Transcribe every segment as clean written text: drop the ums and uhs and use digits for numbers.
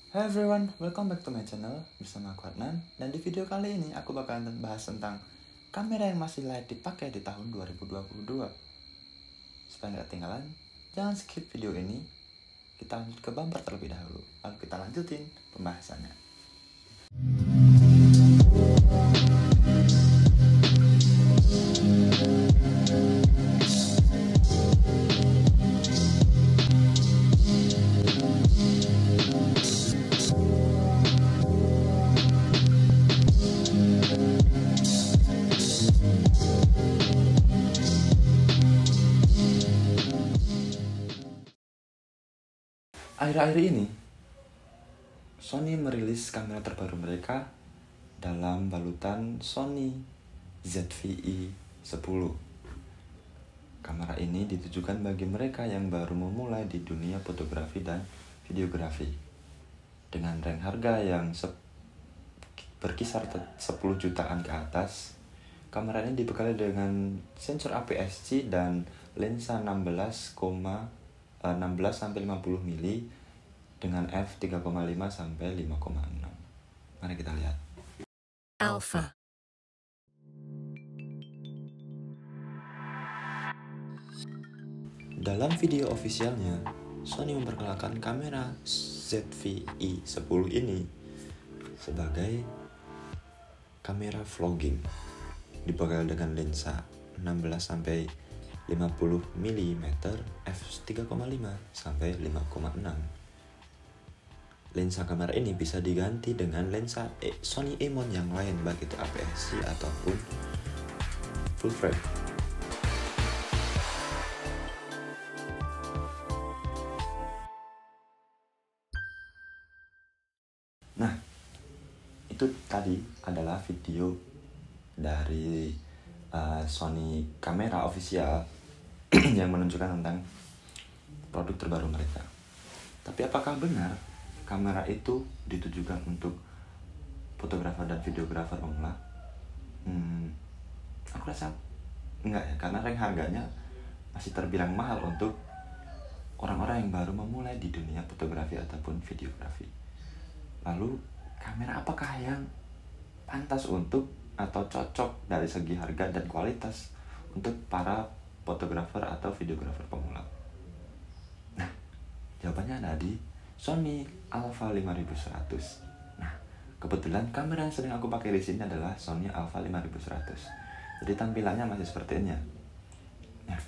Hi everyone, welcome back to my channel bersama aku Adnan. Dan di video kali ini aku bakalan bahas tentang kamera yang masih layak dipakai di tahun 2022. Supaya nggak ketinggalan, jangan skip video ini. Kita lanjut ke bumper terlebih dahulu, lalu kita lanjutin pembahasannya. Akhir-akhir ini, Sony merilis kamera terbaru mereka dalam balutan Sony ZV-E10. Kamera ini ditujukan bagi mereka yang baru memulai di dunia fotografi dan videografi. Dengan range harga yang berkisar 10 jutaan ke atas, kamera ini dibekali dengan sensor APS-C dan lensa 16-50 mm dengan f3,5 sampai 5,6. Mari kita lihat. Alpha. Dalam video ofisialnya, Sony memperkenalkan kamera ZV-E10 ini sebagai kamera vlogging. Dibekali dengan lensa 16-50 mm f3,5 sampai 5,6. Lensa kamera ini bisa diganti dengan lensa Sony E-mount yang lain, baik itu APS-C ataupun full frame. Nah, itu tadi adalah video dari Sony kamera official yang menunjukkan tentang produk terbaru mereka. Tapi apakah benar kamera itu ditujukan untuk fotografer dan videografer pemula? Aku rasa enggak ya, karena range harganya masih terbilang mahal untuk orang-orang yang baru memulai di dunia fotografi ataupun videografi. Lalu kamera apakah yang pantas untuk atau cocok dari segi harga dan kualitas untuk para fotografer atau videografer pemula? Nah, jawabannya ada di Sony Alpha 5100. Nah, kebetulan kamera yang sering aku pakai di sini adalah Sony Alpha 5100. Jadi tampilannya masih seperti ini ya. Nah,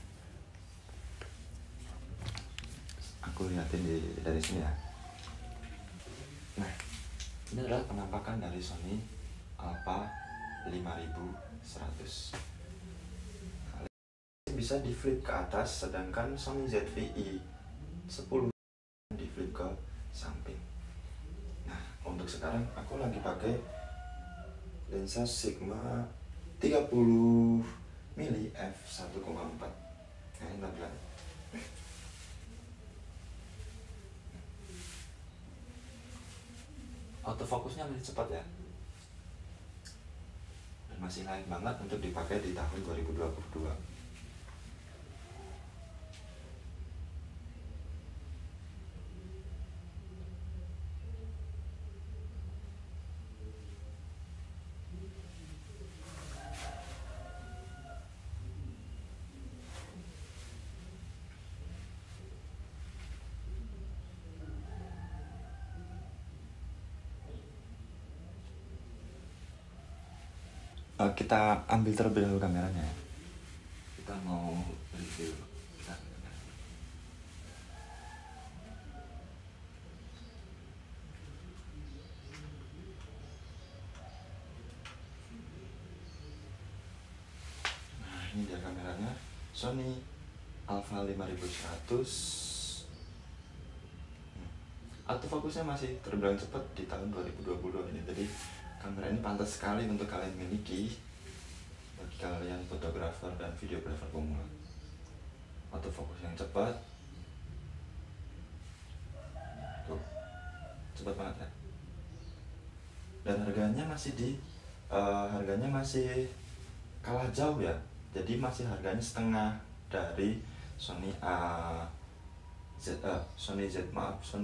aku lihatin dari sini ya. Nah, ini adalah penampakan dari Sony Alpha 5100. Bisa di flip ke atas, sedangkan Sony ZV-E10 di flip ke samping. Nah, untuk sekarang aku lagi pakai lensa Sigma 30 mm f1,4. Nah, ini tampilan. Autofokusnya masih cepat ya, dan masih layak banget untuk dipakai di tahun 2022. Kita ambil terlebih dahulu kameranya ya. Kita mau review. Nah, ini dia kameranya, Sony Alpha 5100. Autofokusnya masih terbilang cepat di tahun 2022 ini. Jadi kamera ini pantas sekali untuk kalian miliki bagi kalian fotografer dan videografer pemula. Autofokus yang cepat, tuh, cepat banget ya. Dan harganya masih kalah jauh ya. Jadi masih harganya setengah dari Sony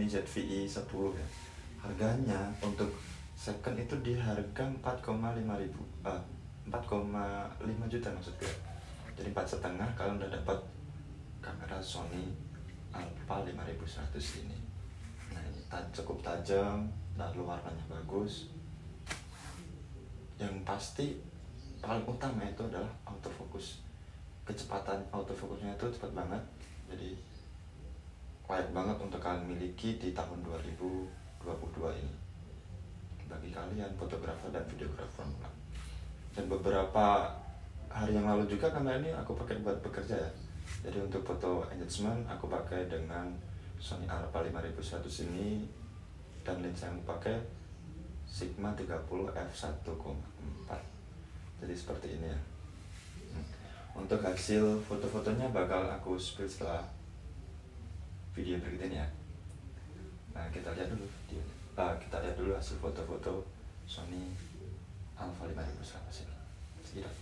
ZV-E10 ya. Harganya untuk second itu di harga 4,5 ribu, 4,5 juta maksud gue. Jadi 4,5 kalau udah dapat kamera Sony Alpha 5100 ini. Nah ini cukup tajam, lalu warnanya bagus. Yang pasti paling utama itu adalah autofocus. Kecepatan autofocusnya itu cepat banget. Jadi layak banget untuk kalian miliki di tahun 2022 ini. Bagi kalian fotografer dan videografer. Dan beberapa hari yang lalu juga kamera ini aku pakai buat bekerja ya. Jadi untuk foto engagement aku pakai dengan Sony Alpha 5100 ini, dan lensa yang aku pakai Sigma 30 f1.4. Jadi seperti ini ya. Untuk hasil foto-fotonya bakal aku spill setelah video berikut ini ya. Nah kita lihat dulu videonya. Kita lihat dulu hasil foto-foto Sony Alpha 5100 ini. Sekitar.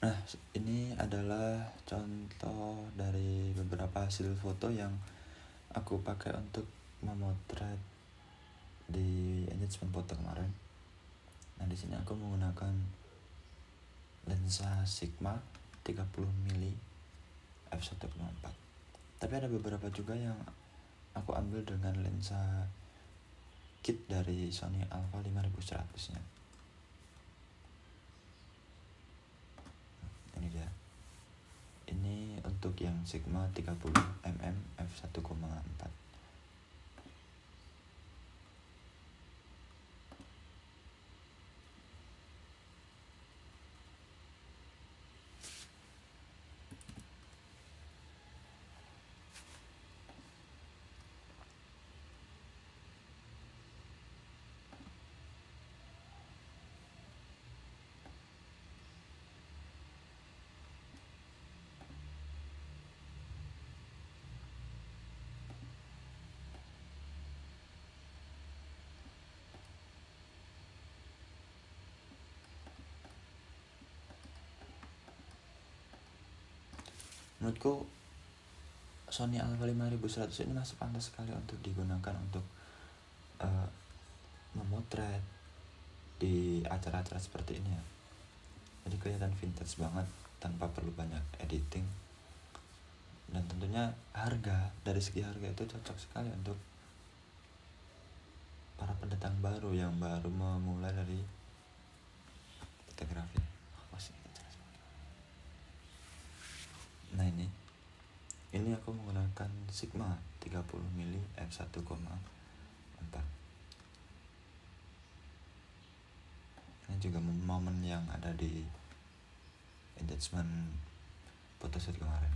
Nah, ini adalah contoh dari beberapa hasil foto yang aku pakai untuk memotret di engagement foto kemarin. Nah, di sini aku menggunakan lensa Sigma 30mm f1.4. Tapi ada beberapa juga yang aku ambil dengan lensa kit dari Sony Alpha 5100-nya. Ini dia. Ini untuk yang Sigma 30mm f1.4. Menurutku Sony Alpha 5100 ini masih pantas sekali untuk digunakan untuk memotret di acara-acara seperti ini ya. Jadi kelihatan vintage banget tanpa perlu banyak editing. Dan tentunya dari segi harga itu cocok sekali untuk para pendatang baru yang baru memulai dari fotografi. Nah ini aku menggunakan Sigma 30mm f1.4. Ini juga momen yang ada di engagement photoshoot kemarin.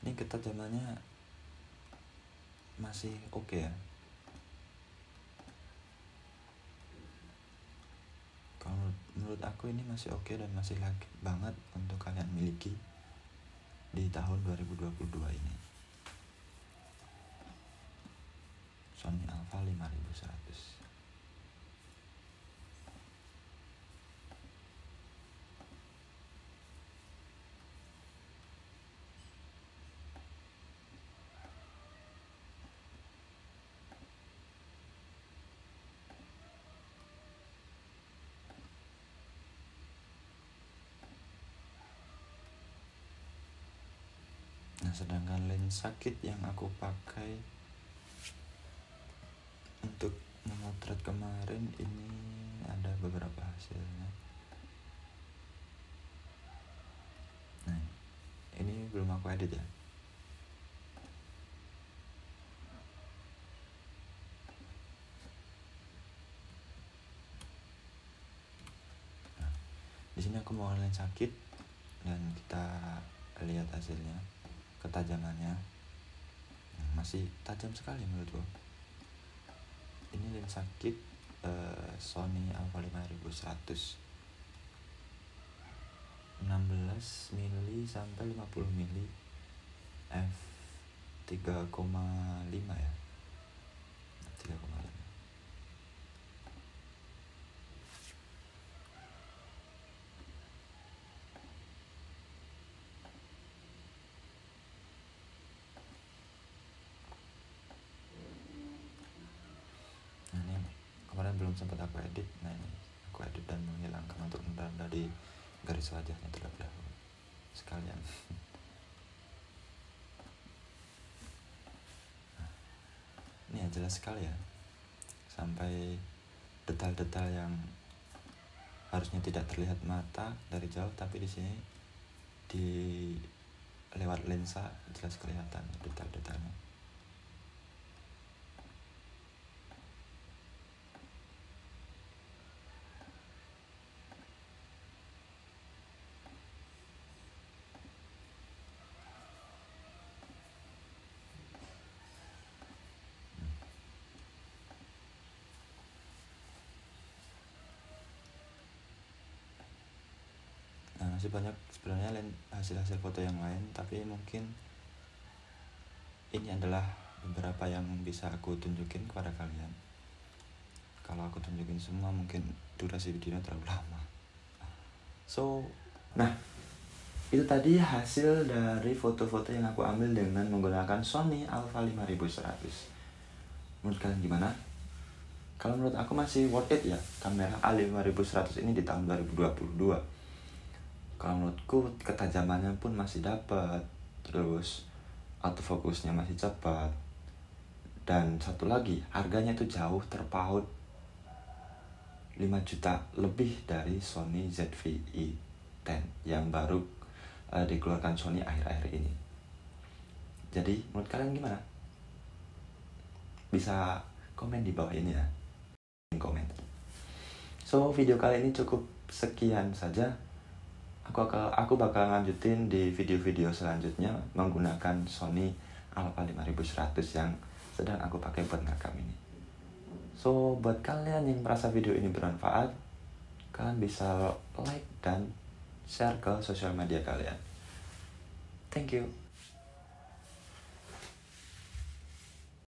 Ini ketajamannya masih oke ya. Kalau menurut aku ini masih oke dan masih layak banget untuk kalian miliki di tahun 2022 ini. Sony Alpha 5100. Nah, sedangkan lensa kit yang aku pakai untuk memotret kemarin ini ada beberapa hasilnya. Nah, ini belum aku edit ya. Nah, di sini aku mau lensa kit dan kita lihat hasilnya. Ketajamannya masih tajam sekali menurutku. Ini lensa kit Sony Alpha 5100. mili sampai 50 mili f 3,5 ya, 3,5. Nah ini kemarin belum sempat aku edit. Nah ini aku edit dan menghilangkan untuk menanda di garis wajahnya terlebih dahulu sekalian. Nah, ini ya jelas sekali ya, sampai detail-detail yang harusnya tidak terlihat mata dari jauh, tapi di sini di lewat lensa jelas kelihatan detail-detailnya. Nah, masih banyak sebenarnya hasil-hasil foto yang lain, tapi mungkin ini adalah beberapa yang bisa aku tunjukin kepada kalian. Kalau aku tunjukin semua mungkin durasi videonya terlalu lama. Nah, itu tadi hasil dari foto-foto yang aku ambil dengan menggunakan Sony Alpha 5100. Menurut kalian gimana? Kalau menurut aku masih worth it ya, kamera A5100 ini di tahun 2022. Kalau menurutku ketajamannya pun masih dapat, terus autofocusnya masih cepat, dan satu lagi harganya itu jauh terpaut 5 juta lebih dari Sony ZV-E10 yang baru dikeluarkan Sony akhir-akhir ini. Jadi menurut kalian gimana? Bisa komen di bawah ini ya, komen. So video kali ini cukup sekian saja. Aku bakal lanjutin di video-video selanjutnya menggunakan Sony Alpha 5100 yang sedang aku pakai buat ngerekam ini. So buat kalian yang merasa video ini bermanfaat, kalian bisa like dan share ke sosial media kalian. Thank you.